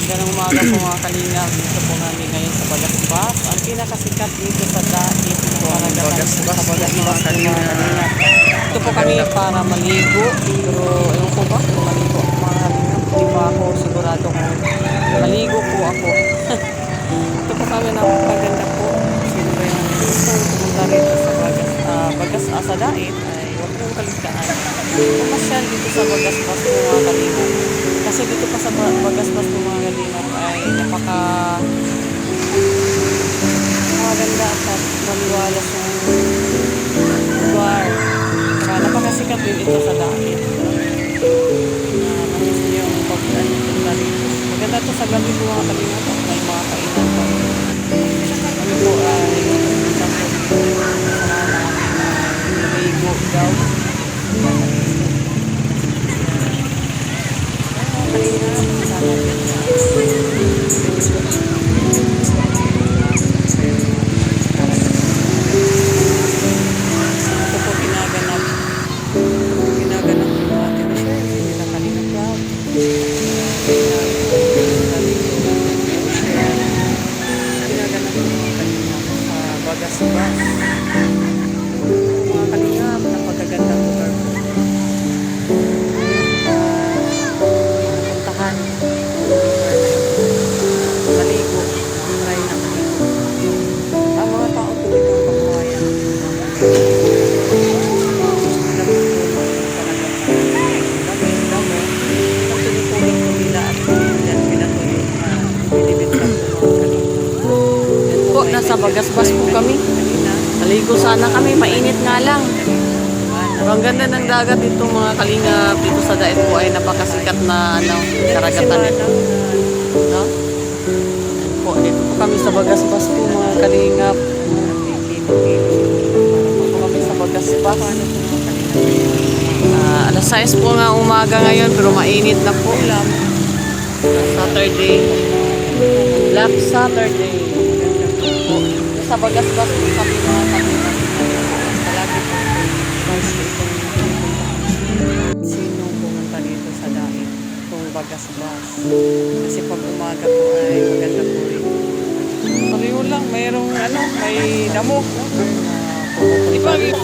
Magandang umaga po mga kalingap. Dito po kami ngayon sa Bagasbas. Ang pinakasikat dito sa dait po ang Bagasbas po mga kalingap. Ito po kami para maligo. Pero ewan ko ba kung maligo ako mga kalingap. Hindi pa ako sigurado kung maligo po ako. Ito po kami napakaganda po. Sino ba yung gusto pumunta rito sa Bagas sa dait ay huwag mong kaligtaan. Pumasyal dito sa Bagasbas po mga kalingap. Kasi dito pa sa Bagasbas po mga kalingap ay maganda at maliwalas yung lugar. Saka napakasikat din ito sa dait. Namiss niyo yung pagpunta rito. Maganda to sa gabi po mga kalingap at may mga kainan po. Ano po ay kasama namin naligo daw. Bagasbas. Mga kalingap, napagaganda lugar po. Puntahan. Maligo. Try na maligo. Ang mga tao po dito ang pagkawayan. Damo. Ang tinutulog ko nila at yan pinatuyo. Binibit lang po mga kalingap. Po, nasa Bagasbas po kami. Naligo sana kami, mainit nga lang. Pero ang ganda ng dagat dito mga kalingap. Dito sa dait po ay napakasikat na karagatan nito. No? Po, dito po kami sa Bagasbas po mga kalingap. Dito po kami sa Bagasbas. Alas 6 po nga umaga ngayon pero mainit na po. Saturday. Black Saturday. Sa Bagasbas po kami mga kalingap. Palagi po. Sino pumunta dito sa dait? Itong Bagasbas. Kasi pag umaga po ay maganda po rin. Pareho lang, mayroong may damo. Pumunta dito.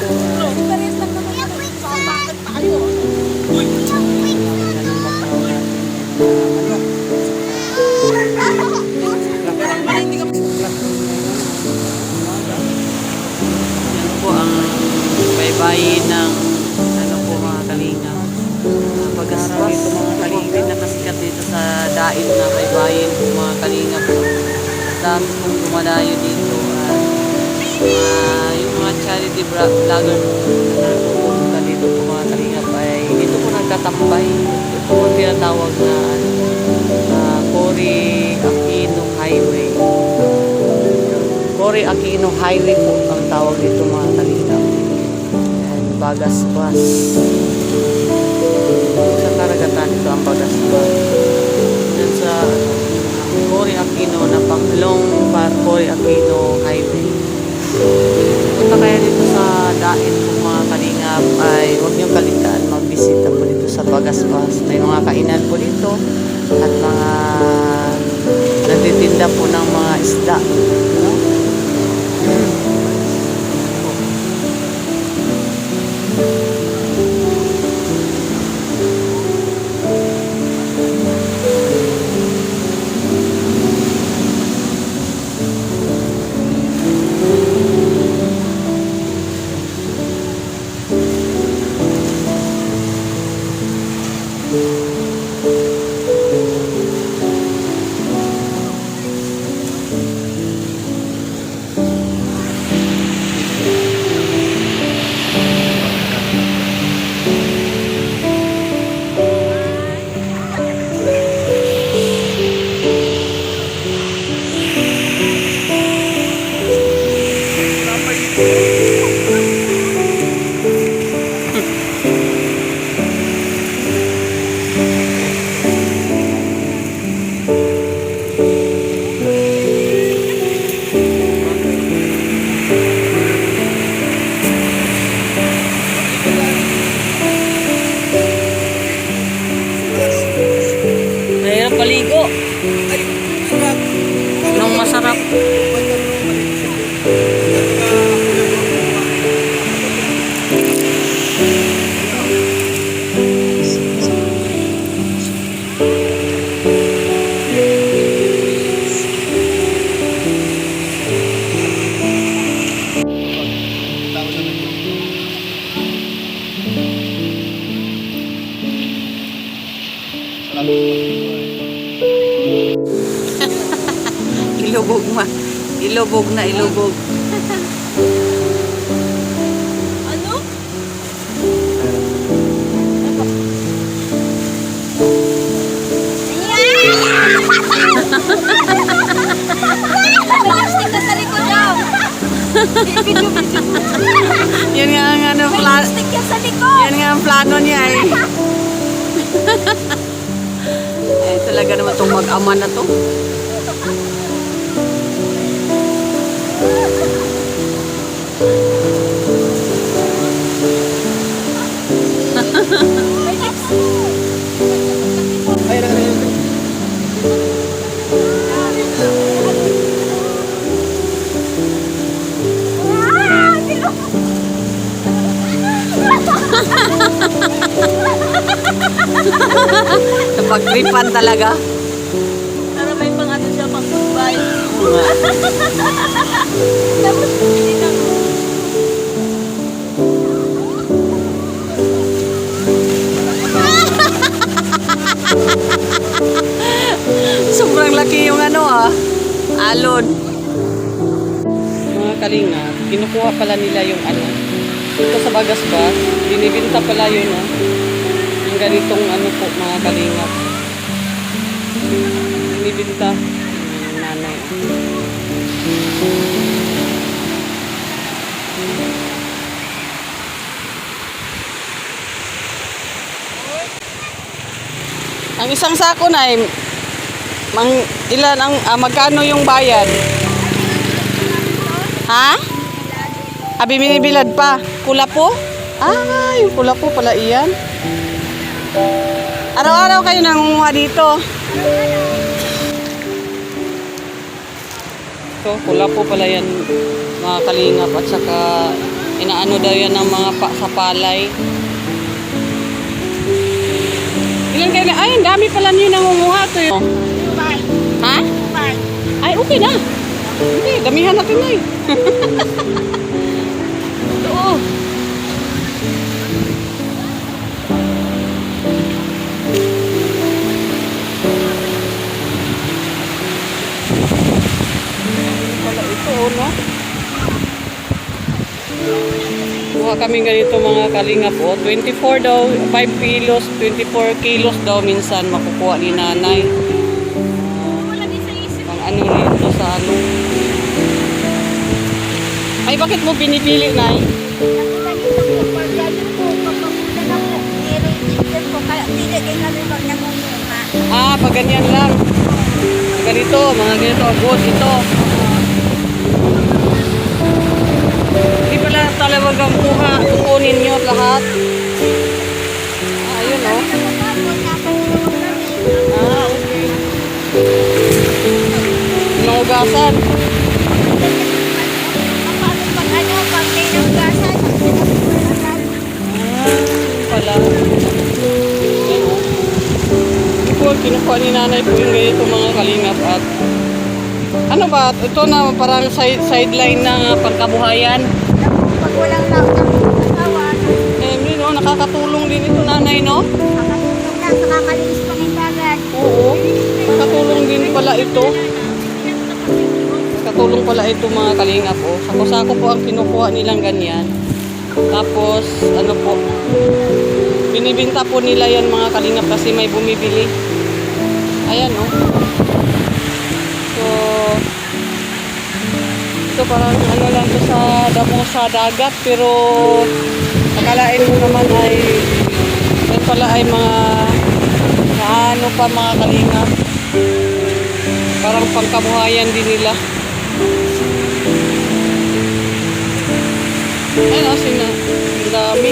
Baybayin ng po mga kalingap. Bagasbas ito mga kalingap. Nakasikat dito sa dait na baybayin po mga kalingap. Dami pong dumadayo dito. Yung mga charity vlogger na pupunta dito po mga kalingap ay dito po nagtatambay. Ito po tinatawag na Cory Aquino Highway. Cory Aquino Highway po ang tawag dito mga kalingap. Bagasbas. Sa karagatan ito ang Bagasbas. Yan sa Cory Aquino na Panglong Cory Aquino Highway. Punta kaya dito sa dait kung mga kalingap ay huwag niyong kaligtaan magbisita po dito sa Bagasbas. May mga kainan po dito at mga nagtitinda po ng mga isda. No? maligo. Nung masarap. Ilubog ma. Ilubog na ilubog. Ano? Plastic ka sa likod daw. Video. Yan nga ang ano, Plastic yan sa likod. yan nga ang plano niya eh. Eh, talaga naman itong mag-ama na to. Napag-tripan talaga. Para may pang ano siya, pang goodbye. Oo nga. Tapos hindi na. Sobrang laki yung ano alon. Mga kalinga, kinukuha pala nila yung ano. Ito sa Bagasbas, binibinta pala yun yung ganitong ano po mga kalinga. Binibinta yung nanay. Ang isang sako na ilan ang magkano yung bayad? Ha? Abi binibilad pa. Kulapo? Ah, yung kulapo pala iyan. Araw-araw kayo nangunguha dito. So, kulapo pala yan mga kalingap at saka inaano daw yan ng mga sa palay. Ilan kayo na? Ay, ang dami pala niyo nangunguha to yun. Ha? Ay, okay na. Okay, damihan natin na eh. Oo. Wala ito, no? Kuha kami ganito mga kalingap, 24 daw, 5 kilos, 24 kilos daw minsan makukuha ni nanay. Pang ano nito sa ano. Ay, bakit mo pinipili, Nay? Ah, pag ganyan lang. Ganito, mga ganito, agos ito. Hindi pala talagang kukunin nyo lahat. Ah, ayun o. Ah, okay. Inuugasan. Pala. Ayun o. Kinukuha ni nanay po yung ganito mga kalingap at ano ba? Ito na parang sideline ng pagkabuhayan. Pag walang katawan, Eh, no, nakakatulong din ito nanay, no? nakatulong lang, nakakalinis pang dagat. Oo. Nakatulong din pala ito. Nakatulong pala ito mga kalingap. Oh. Sako-sako po ang kinukuha nilang ganyan. Tapos, ano po, binibinta po nila yan mga kalingap kasi may bumibili. Ayan, oh. So, ito parang ano lang to sa damo sa dagat pero akalain mo naman ay yan pala ay mga ano pa mga kalingap. Parang pangkabuhayan din nila. Ayun o, ang dami.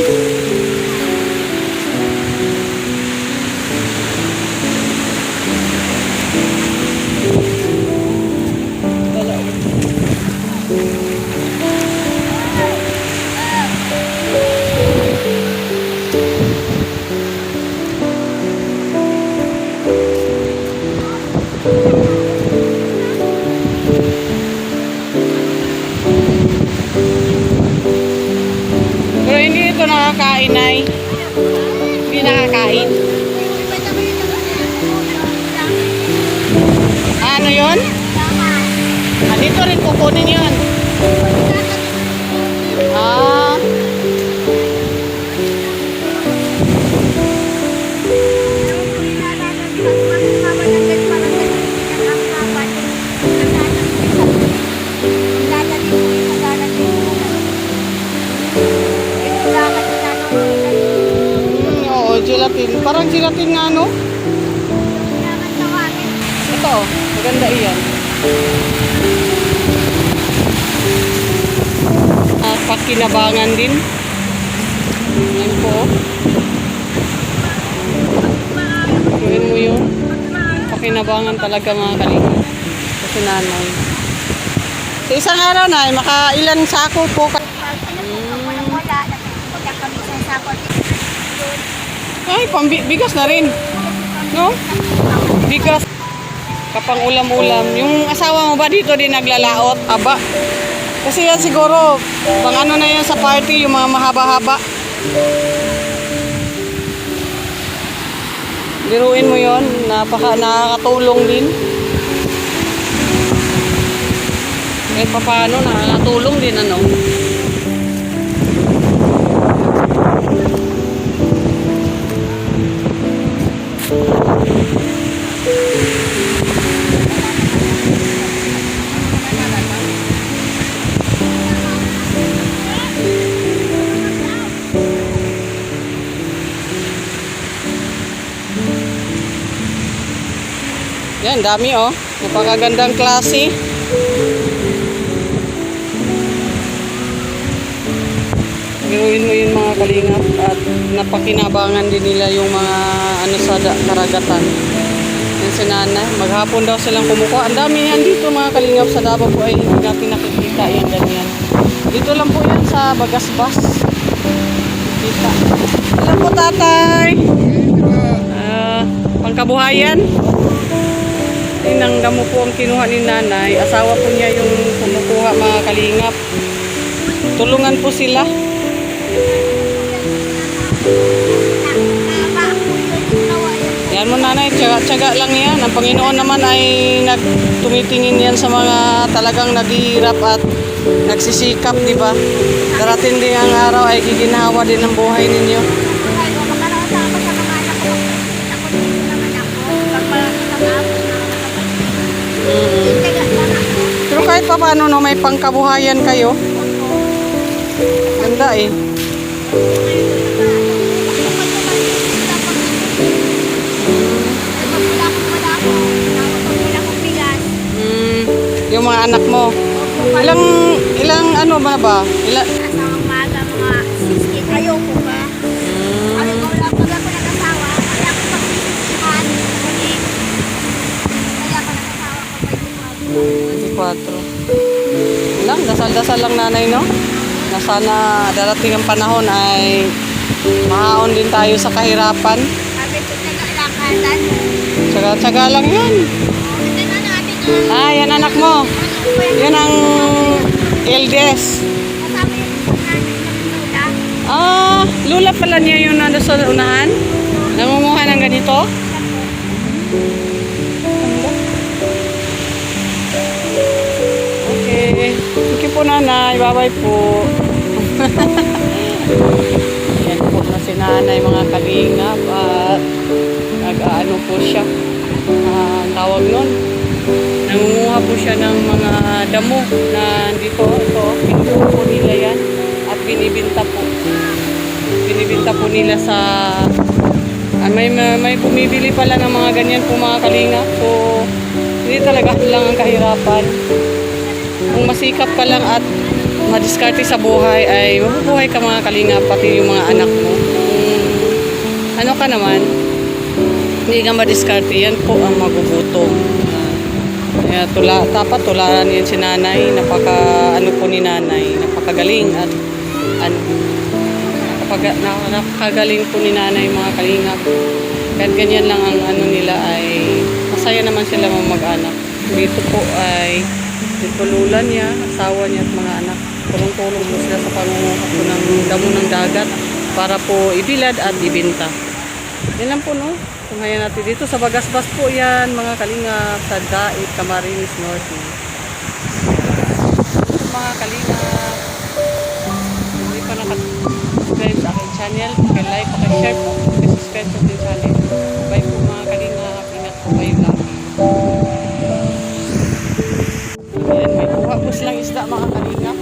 yon? Ah, dito rin kukunin yon. Ah. Oo, gelatin. Parang gelatin nga, no? Ito, maganda iyan. Pakinabangan din. Yan po. Gawin mo yun. Pakinabangan talaga mga kalinga. Kasi nanay. Sa isang araw na, makailan sako po. Ay, bigas na rin. No? Bigas. Kapang ulam-ulam. Yung asawa mo ba dito din naglalaot? Aba. Kasi yan siguro, pang ano na yan sa party, yung mga mahaba-haba. Biruin mo yon, nakakatulong din. Kahit pa paano, nakakatulong din ano. Yan, dami oh. Napakagandang klase. Biruin mo yun mga kalingap at napakinabangan din nila yung mga ano sa karagatan. Yan si nanay. Maghapon daw silang kumukuha. Ang dami yan dito mga kalingap sa Davao po ay hindi natin nakikita yan ganyan. Dito lang po yan sa Bagasbas. Kita. Alam po tatay. Pangkabuhayan. Tinangga mo po ang kinuha ni nanay. Asawa po niya yung kumukuha mga kalingap. Tulungan po sila. Yan mo nanay, tsaga-tsaga lang yan. Ang Panginoon naman ay tumitingin yan sa mga talagang naghihirap at nagsisikap, di ba? Darating din ang araw ay giginhawa din ang buhay ninyo. Pero kahit pa paano, no, may pangkabuhayan kayo. Ganda eh. Yung mga anak mo. Ilang ano ba? Asawang maga, mga 16. Ayoko ba? Ayoko ko lang pag ako nag-asawa. Kaya ako pag-isipan. Kaya ako nag-asawa ko. 24. Lang, dasal-dasal lang nanay, no? Na sana darating ang panahon ay mahaon din tayo sa kahirapan. Sabi ko nag-alakadan. Tsaga-tsaga lang yan. Ito na natin. Yan anak mo. Yan ang eldest. Kasama yung namin ng lula. Lula pala niya yung nando sa unahan. Nangunguha ng ganito. Okay. Thank you po nanay. Bye-bye po. Yan po na si nanay mga kalingap at nag-ano po siya. Tawag nun. Nangunguha po siya ng mga damo na dito, ito, pinupuno po nila yan at binibinta po. Binibinta po nila sa may bumibili pala ng mga ganyan po mga kalinga. So, hindi talaga lang ang kahirapan. Kung masikap ka lang at madiskarte sa buhay ay mabubuhay ka mga kalinga, pati yung mga anak mo. Ano ka naman, hindi ka madiskarte, yan po ang magugutom. Kaya dapat tularan yan si nanay, ano po ni nanay, napakagaling at napakagaling po ni nanay mga kalingap. Kahit ganyan lang ang ano nila ay masaya naman sila mag-anak. Dito po ay lula niya, asawa niya at mga anak. Tulong-tulong po sila sa pangunguha po ng damo ng dagat para po ibilad at ibinta. Yan lang po no. Ngayon natin dito sa Bagasbas po yan, mga kalingap, sa Dait, Camarines Norte. Mga kalingap, hindi pa nakasubscribe sa aking channel, paki-like, paki-share po, paki-subscribe sa aking channel. Bye po mga kalingap, ingat po kayo lagi. Ayan, may kuha po silang isda mga kalingap.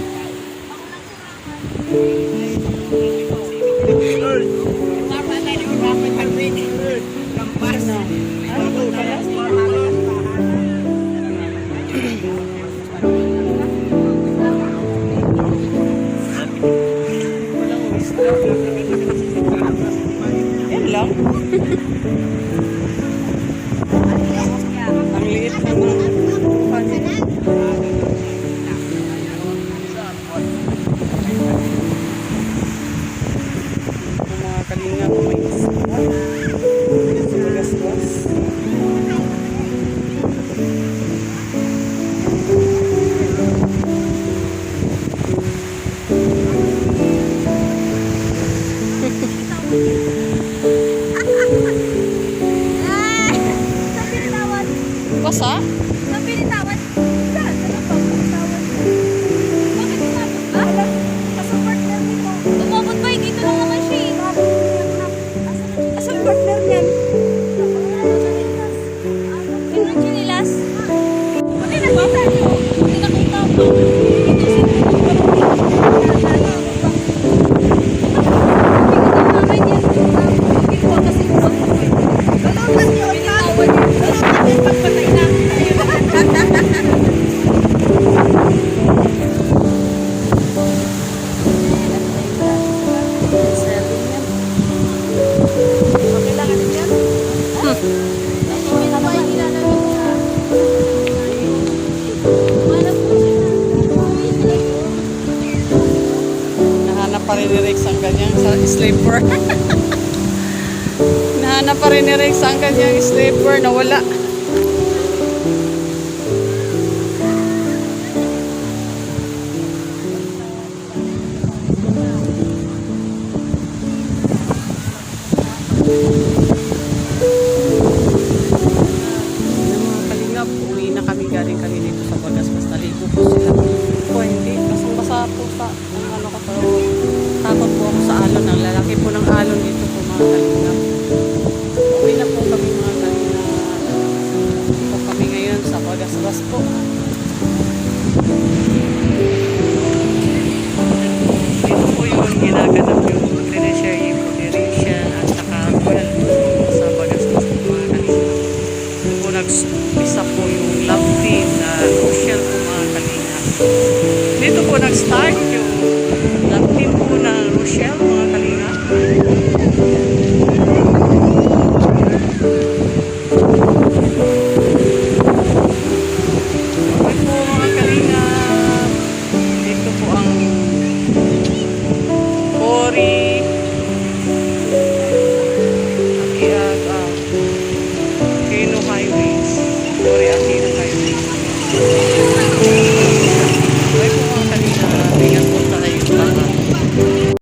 Yan lang. Ang liit naman. Mga kalingap, may isda. Sa Bagasbas. Basa? Nahanap pa rin ni Rex ang kanyang sleeper. Nahanap pa rin ni Rex ang kanyang sleeper na wala. Mga kalingap, uwi na kami, galing kami dito sa Bagasbas. Naligo po sila. Po hindi, basang-basa po sa ano ko, pero takot po ako sa alon. Ang lalaki po ng alon dito po mga kalingap. Uwi na po kami mga kalingap. Po kami ngayon sa Bagasbas po. Dito po yung ginaganap yung Trinity Foundation at saka sa Bagasbas po mga kalingap. Dito po nag-umpisa po yung love team na Rochelle po mga kalingap. Dito po nag-start yung love team po ng Rochelle mga kalingap.